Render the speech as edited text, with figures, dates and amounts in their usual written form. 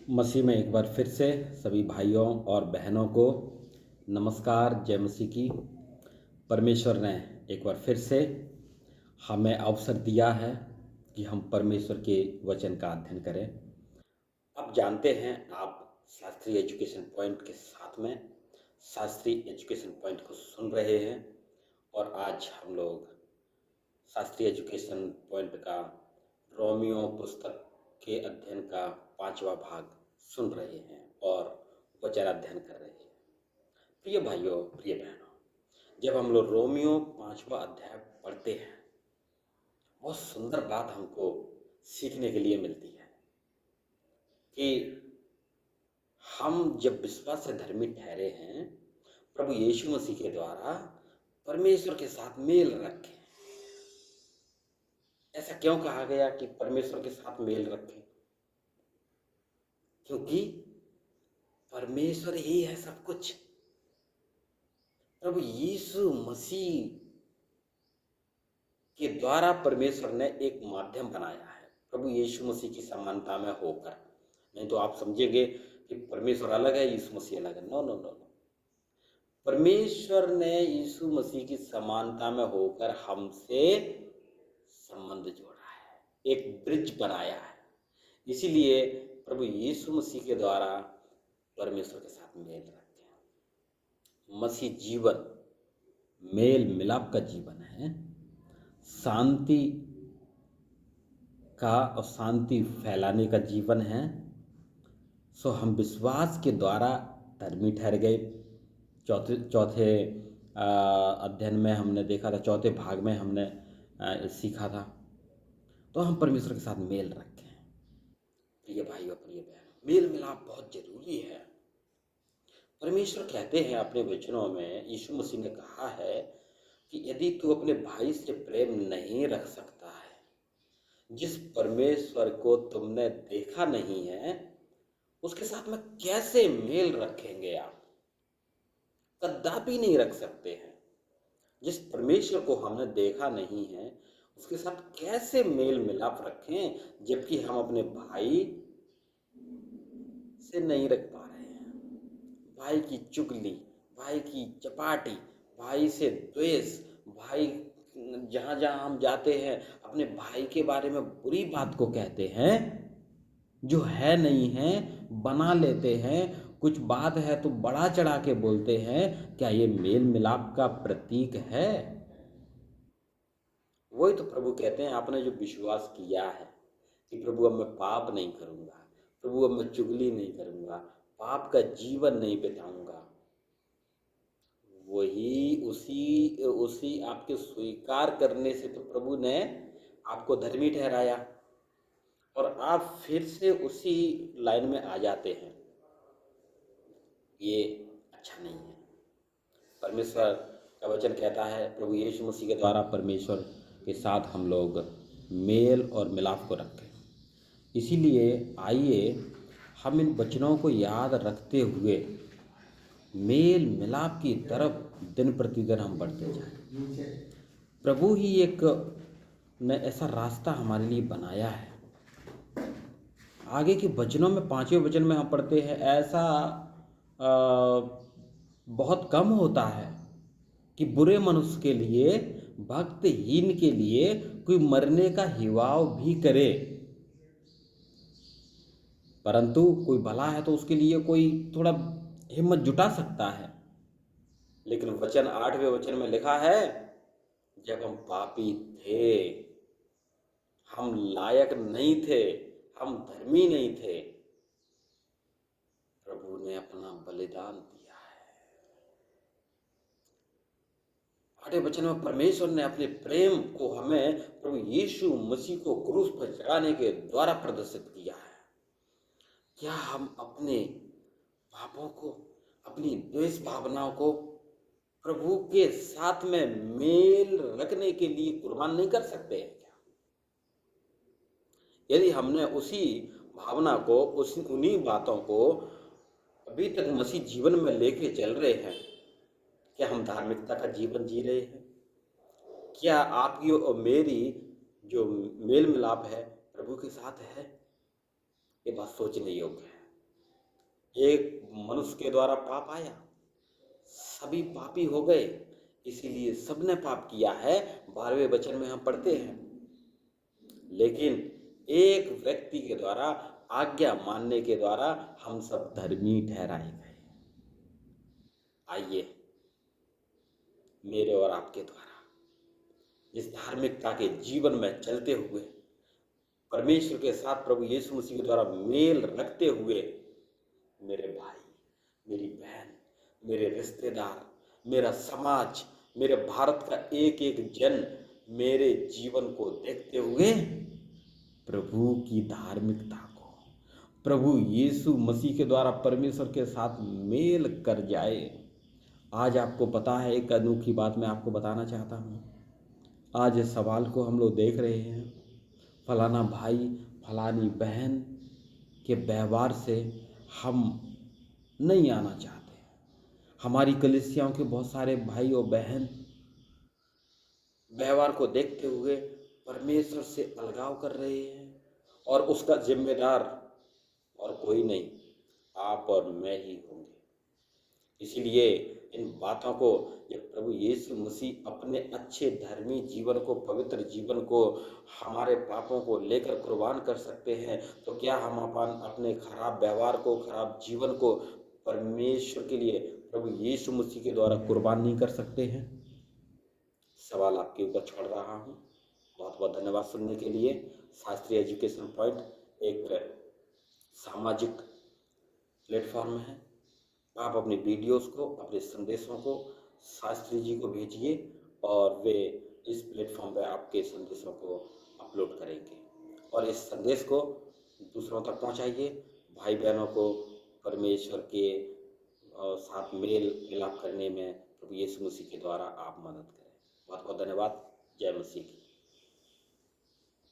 मसीह में एक बार फिर से सभी भाइयों और बहनों को नमस्कार। जय मसीह की। परमेश्वर ने एक बार फिर से हमें अवसर दिया है कि हम परमेश्वर के वचन का अध्ययन करें। अब जानते हैं आप शास्त्रीय एजुकेशन पॉइंट के साथ में शास्त्रीय एजुकेशन पॉइंट को सुन रहे हैं और आज हम लोग शास्त्रीय एजुकेशन पॉइंट का रोमियो पुस्तक के अध्ययन का 5वां भाग सुन रहे हैं और वचन अध्ययन कर रहे हैं। प्रिय भाइयों, प्रिय बहनों, जब हम लोग रोमियो 5वां अध्याय पढ़ते हैं, बहुत सुंदर बात हमको सीखने के लिए मिलती है कि हम जब विश्वास से धर्मी ठहरे हैं, प्रभु यीशु मसीह के द्वारा परमेश्वर के साथ मेल रखें। ऐसा क्यों कहा गया कि परमेश्वर के साथ मेल रखें? क्योंकि परमेश्वर ही है सब कुछ। प्रभु यीशु मसीह के द्वारा परमेश्वर ने एक माध्यम बनाया है, प्रभु यीशु मसीह की समानता में होकर। नहीं तो आप समझेंगे कि परमेश्वर अलग है, यीशु मसीह अलग है। No no no no. परमेश्वर ने यीशु मसीह की समानता में होकर हमसे संबंध जोड़ा है, एक ब्रिज बनाया है। इसीलिए प्रभु यीशु मसीह के द्वारा परमेश्वर के साथ मेल रखें। मसीह जीवन मेल मिलाप का जीवन है, शांति का और शांति फैलाने का जीवन है। सो हम विश्वास के द्वारा धर्मी ठहर गए। चौथे अध्ययन में हमने देखा था, चौथे भाग में हमने सीखा था। तो हम परमेश्वर के साथ मेल रखें। प्रिय भाइयों, प्रिय बहनों, मेल मिलाप बहुत जरूरी है। परमेश्वर कहते हैं अपने वचनों में, यीशु मसीह ने कहा है कि यदि तू अपने भाई से प्रेम नहीं रख सकता है, जिस परमेश्वर को तुमने देखा नहीं है, उसके साथ में कैसे मेल रखेंगे आप? कदापि नहीं रख सकते हैं। जिस परमेश्वर को हमने देखा नहीं है, उसके साथ कैसे मेल मिलाप रखें, जबकि हम अपने भाई से नहीं रख पा रहे हैं। भाई की चुगली, भाई की चपाटी, भाई से द्वेष, भाई जहाँ जहाँ हम जाते हैं अपने भाई के बारे में बुरी बात को कहते हैं, जो है नहीं है बना लेते हैं, कुछ बात है तो बड़ा चढ़ा के बोलते हैं। क्या ये मेल मिलाप का प्रतीक है? वही तो प्रभु कहते हैं, आपने जो विश्वास किया है कि प्रभु अब मैं पाप नहीं करूंगा, प्रभु अब मैं चुगली नहीं करूंगा, पाप का जीवन नहीं बिताऊंगा, वही उसी उसी आपके स्वीकार करने से तो प्रभु ने आपको धर्मी ठहराया और आप फिर से उसी लाइन में आ जाते हैं। ये अच्छा नहीं है। परमेश्वर का वचन कहता है, प्रभु यीशु मसीह के द्वारा परमेश्वर के साथ हम लोग मेल और मिलाप को रखें। इसीलिए आइए हम इन वचनों को याद रखते हुए मेल मिलाप की तरफ दिन प्रतिदिन हम बढ़ते जाएं। प्रभु ही एक ने ऐसा रास्ता हमारे लिए बनाया है। आगे के वचनों में, 5वें वचन में हम पढ़ते हैं, ऐसा बहुत कम होता है कि बुरे मनुष्य के लिए, भक्तहीन के लिए कोई मरने का हिवाव भी करे, परंतु कोई भला है तो उसके लिए कोई थोड़ा हिम्मत जुटा सकता है। लेकिन वचन 8वें वचन में लिखा है, जब हम पापी थे, हम लायक नहीं थे, हम धर्मी नहीं थे, प्रभु ने अपना बलिदान दिया है। 8वें वचन में परमेश्वर ने अपने प्रेम को हमें प्रभु यीशु मसीह को क्रूस पर चढ़ाने के द्वारा प्रदर्शित किया है। क्या हम अपने पापों को, अपनी द्वेष भावनाओं को प्रभु के साथ में मेल रखने के लिए कुर्बान नहीं कर सकते हैं क्या? यदि हमने उसी भावना को, उन्हीं बातों को अभी तक मसीह जीवन में लेके चल रहे हैं, क्या हम धार्मिकता का जीवन जी रहे हैं? क्या आपकी और मेरी जो मेल मिलाप है प्रभु के साथ है? ये बात सोचने योग्य है। एक मनुष्य के द्वारा पाप आया, सभी पापी हो गए, इसीलिए सबने पाप किया है, 12वें वचन में हम पढ़ते हैं। लेकिन एक व्यक्ति के द्वारा, आज्ञा मानने के द्वारा हम सब धर्मी ठहराए गए। आइए मेरे और आपके द्वारा इस धार्मिकता के जीवन में चलते हुए, परमेश्वर के साथ प्रभु यीशु मसीह के द्वारा मेल रखते हुए, मेरे भाई, मेरी बहन, मेरे रिश्तेदार, मेरा समाज, मेरे भारत का एक एक जन मेरे जीवन को देखते हुए प्रभु की धार्मिकता को, प्रभु यीशु मसीह के द्वारा परमेश्वर के साथ मेल कर जाए। आज आपको पता है, एक अनोखी बात मैं आपको बताना चाहता हूँ। आज इस सवाल को हम लोग देख रहे हैं, फलाना भाई, फलानी बहन के व्यवहार से हम नहीं आना चाहते। हमारी कलीसियाओं के बहुत सारे भाई और बहन व्यवहार को देखते हुए परमेश्वर से अलगाव कर रहे हैं, और उसका जिम्मेदार और कोई नहीं, आप और मैं ही होंगे। इसीलिए इन बातों को, जब प्रभु यीशु मसीह अपने अच्छे धर्मी जीवन को, पवित्र जीवन को, हमारे पापों को लेकर कुर्बान कर सकते हैं, तो क्या हम अपने खराब व्यवहार को, खराब जीवन को परमेश्वर के लिए प्रभु यीशु मसीह के द्वारा कुर्बान नहीं कर सकते हैं? सवाल आपके ऊपर छोड़ रहा हूँ। बहुत बहुत धन्यवाद सुनने के लिए। शास्त्रीय एजुकेशन पॉइंट एक सामाजिक प्लेटफॉर्म है। आप अपने वीडियोस को, अपने संदेशों को शास्त्री जी को भेजिए, और वे इस प्लेटफॉर्म पर आपके संदेशों को अपलोड करेंगे, और इस संदेश को दूसरों तक पहुंचाइए। भाई बहनों को परमेश्वर के साथ मेल मिलाप करने में प्रभु यीशु मसीह के द्वारा आप मदद करें। बहुत बहुत धन्यवाद। जय मसीह की।